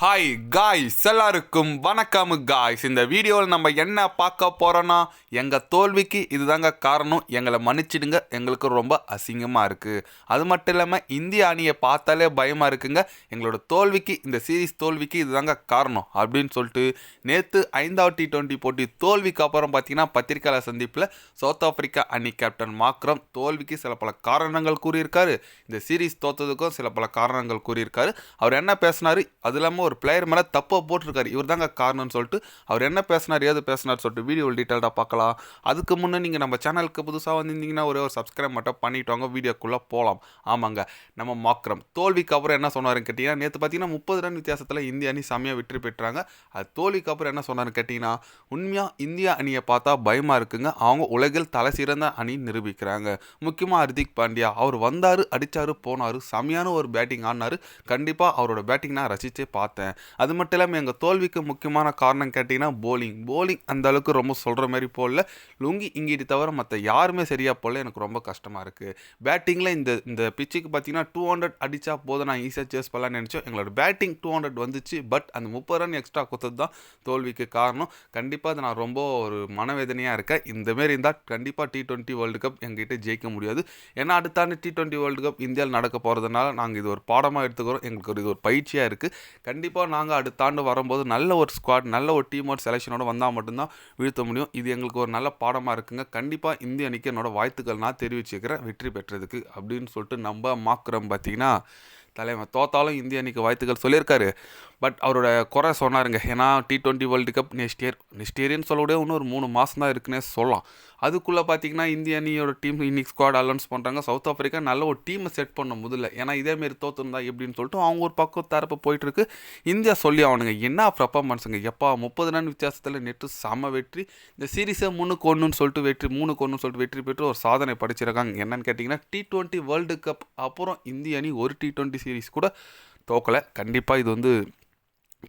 Hi guys, எல்லாருக்கும் வணக்கம் guys. இந்த வீடியோவில் நம்ம என்ன பார்க்க போகிறோன்னா, எங்கள் தோல்விக்கு இதுதாங்க காரணம், எங்களை மன்னிச்சிடுங்க, எங்களுக்கு ரொம்ப அசிங்கமாக இருக்குது. அது மட்டும் இல்லாமல் இந்திய அணியை பார்த்தாலே பயமாக இருக்குங்க. எங்களோட தோல்விக்கு, இந்த சீரீஸ் தோல்விக்கு இதுதாங்க காரணம் அப்படின்னு சொல்லிட்டு நேற்று 5வது T20 போட்டி தோல்விக்கு அப்புறம் பார்த்தீங்கன்னா பத்திரிகையாளர் சந்திப்பில் சவுத் ஆப்பிரிக்கா அணி கேப்டன் மாக்ரம் தோல்விக்கு சில பல காரணங்கள் கூறியிருக்காரு. இந்த சீரீஸ் தோற்றதுக்கும் சில பல காரணங்கள் கூறியிருக்காரு. அவர் என்ன பேசினார், அது இல்லாமல் ஒரு பிளேயர் மேலே தப்பாக போட்டிருக்காரு, இவர் தாங்க காரணம்னு சொல்லிட்டு அவர் என்ன பேசினார், ஏது பேசினார் சொல்லிட்டு வீடியோவில் டீட்டெயில்டாக பார்க்கலாம். அதுக்கு முன்னே நீங்கள் நம்ம சேனலுக்கு புதுசாக வந்திருந்தீங்கன்னா ஒரே ஒரு சப்ஸ்கிரைப் மட்டும் பண்ணிட்டு வாங்க, வீடியோக்குள்ளே போகலாம். ஆமாங்க, நம்ம மாக்ரம் தோல்விக்கு அப்புறம் என்ன சொன்னாருன்னு கேட்டிங்கன்னா, நேற்று பார்த்தீங்கன்னா 30 ரன் வித்தியாசத்தில் இந்திய அணி செம்மையாக வெற்றி பெற்றாங்க. அது தோல்விக்கு அப்புறம் என்ன சொன்னாருன்னு கேட்டிங்கன்னா, உண்மையாக இந்திய அணியை பார்த்தா பயமாக இருக்குங்க, அவங்க உலகில் தலை சிறந்த அணி நிரூபிக்கிறாங்க. முக்கியமாக ஹர்திக் பாண்டியா அவர் வந்தார், அடித்தார், போனார், செம்மையான ஒரு பேட்டிங் ஆடினார். கண்டிப்பாக அவரோட பேட்டிங் நான் ரசித்தே பார்த்தேன். அது மட்டும் இல்லாமல் எங்கள் தோல்விக்கு முக்கியமான காரணம் கேட்டிங்கன்னா போலிங் அந்த அளவுக்கு ரொம்ப சொல்கிற மாதிரி போடல. லுங்கி இங்கிட்டு தவிர மற்ற யாருமே சரியாக போடல. எனக்கு ரொம்ப கஷ்டமாக இருக்குது. பேட்டிங்கில் இந்த பிச்சுக்கு பார்த்தீங்கன்னா 200 அடித்தா போதும், நான் ஈஸியாக சேஸ் பண்ணலான்னு நினச்சோம். எங்களோட பேட்டிங் 200 வந்துச்சு. பட் அந்த 30 ரன் எக்ஸ்ட்ரா கொடுத்தது தான் தோல்விக்கு காரணம். கண்டிப்பாக அது நான் ரொம்ப ஒரு மனவேதனையாக இருக்கேன். இந்தமாரி இருந்தால் கண்டிப்பாக T20 வேர்ல்டு கப் எங்ககிட்ட ஜெயிக்க முடியாது. ஏன்னா அடுத்தாண்டு T20 வேர்ல்டு கப் இந்தியாவில் நடக்க போகிறதுனால நாங்கள் இது ஒரு பாடமாக எடுத்துக்கிறோம். எங்களுக்கு இது ஒரு பயிற்சியாக இருக்குது. கண்டிப்பாக நாங்கள் அடுத்த ஆண்டு வரும்போது நல்ல ஒரு ஸ்குவாட், நல்ல ஒரு டீமோட செலெக்ஷனோட வந்தால் மட்டும்தான் வீழ்த்த முடியும். இது எங்களுக்கு ஒரு நல்ல பாடமாக இருக்குங்க. கண்டிப்பாக இந்திய அணிக்கு என்னோட வாழ்த்துக்கள் நான் தெரிவிச்சுக்கிறேன் வெற்றி பெற்றதுக்கு அப்படின்னு சொல்லிட்டு நம்ம மாக்ரம் பார்த்தீங்கன்னா தலைவர் தோத்தாலும் இந்திய அணிக்கு வாழ்த்துக்கள் சொல்லியிருக்காரு. பட் அவரோட குறை சொன்னாருங்க. ஏன்னா T20 வேர்ல்டு கப் நெக்ஸ்ட் இயர்னு சொல்லக்கூடிய இன்னும் ஒரு 3 மாதம் தான் இருக்குன்னே சொல்லலாம். அதுக்குள்ளே பார்த்தீங்கன்னா இந்திய அணியோட டீம் இன்னைக்கு ஸ்குவாட் அலௌன்ஸ் பண்ணுறாங்க. சவுத் ஆஃப்ரிக்கா நல்ல ஒரு டீமை செட் பண்ண முதல்ல, ஏன்னா இதேமாரி தோற்றுருந்தா எப்படின்னு சொல்லிட்டு அவங்க ஒரு பக்கம் தரப்பு போயிட்டுருக்கு. இந்தியா சொல்லி அவனுங்க என்ன பர்ஃபார்மன்ஸுங்க, எப்பா 30 ரன் வித்தியாசத்தில் நேற்று செம வெற்றி. இந்த சீரீஸை 3-1 சொல்லிட்டு வெற்றி பெற்று ஒரு சாதனை படிச்சிருக்காங்க. என்னன்னு கேட்டிங்கன்னா T20 வேர்ல்டு கப் அப்புறம் இந்திய அணி ஒரு T20 சீரீஸ் கூட தோக்கலை. கண்டிப்பாக இது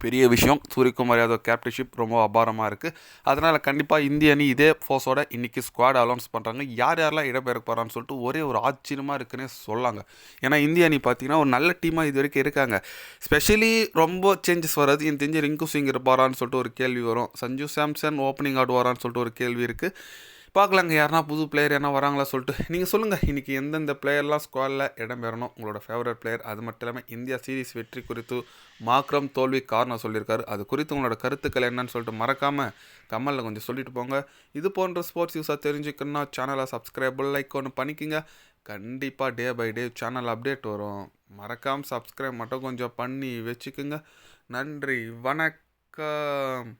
பெரிய விஷயம். சூரியகுமார் யாதவ் கேப்டன்ஷிப் ரொம்ப அபாரமாக இருக்குது. அதனால் கண்டிப்பாக இந்திய அணி இதே ஃபோர்ஸோட இன்றைக்கி ஸ்குவாட் அலௌன்ஸ் பண்ணுறாங்க. யாரெல்லாம் இடம்பெற போகிறான்னு சொல்லிட்டு ஒரே ஒரு ஆச்சரியமாக இருக்குன்னே சொல்லாங்க. ஏன்னா இந்திய அணி பார்த்திங்கன்னா ஒரு நல்ல டீமாக இது வரைக்கும் இருக்காங்க. ஸ்பெஷலி ரொம்ப சேஞ்சஸ் வராது. எனக்கு தெரிஞ்சு ரிங்கு சிங் இருப்பாரான்னு சொல்லிட்டு ஒரு கேள்வி வரும். சஞ்சு சாம்சன் ஓப்பனிங் ஆடுவாரான்னு சொல்லிட்டு ஒரு கேள்வி இருக்குது. பார்க்கலாங்க, யாருனா புது பிளேயர் என்ன வராங்களா சொல்லிட்டு. நீங்கள் சொல்லுங்கள், இன்றைக்கி எந்தெந்த பிளேயர்லாம் ஸ்குவாடில் இடம் பெறணும், உங்களோட ஃபேவரட் பிளேயர். அது மட்டும் இல்லாமல் இந்தியா சீரீஸ் வெற்றி குறித்து மாக்ரம் தோல்வி காரணம் சொல்லியிருக்காரு. அது குறித்து உங்களோட கருத்துக்கள் என்னன்னு சொல்லிட்டு மறக்காமல் கமெண்டில் கொஞ்சம் சொல்லிட்டு போங்க. இது போன்ற ஸ்போர்ட்ஸ் யூஸாக தெரிஞ்சுக்கணுன்னா சேனலை சப்ஸ்கிரைப் லைக் ஒன்று பண்ணிக்கோங்க. கண்டிப்பாக day by day channel update வரும். மறக்காமல் சப்ஸ்கிரைப் மட்டும் கொஞ்சம் பண்ணி வச்சுக்கோங்க. நன்றி, வணக்கம்.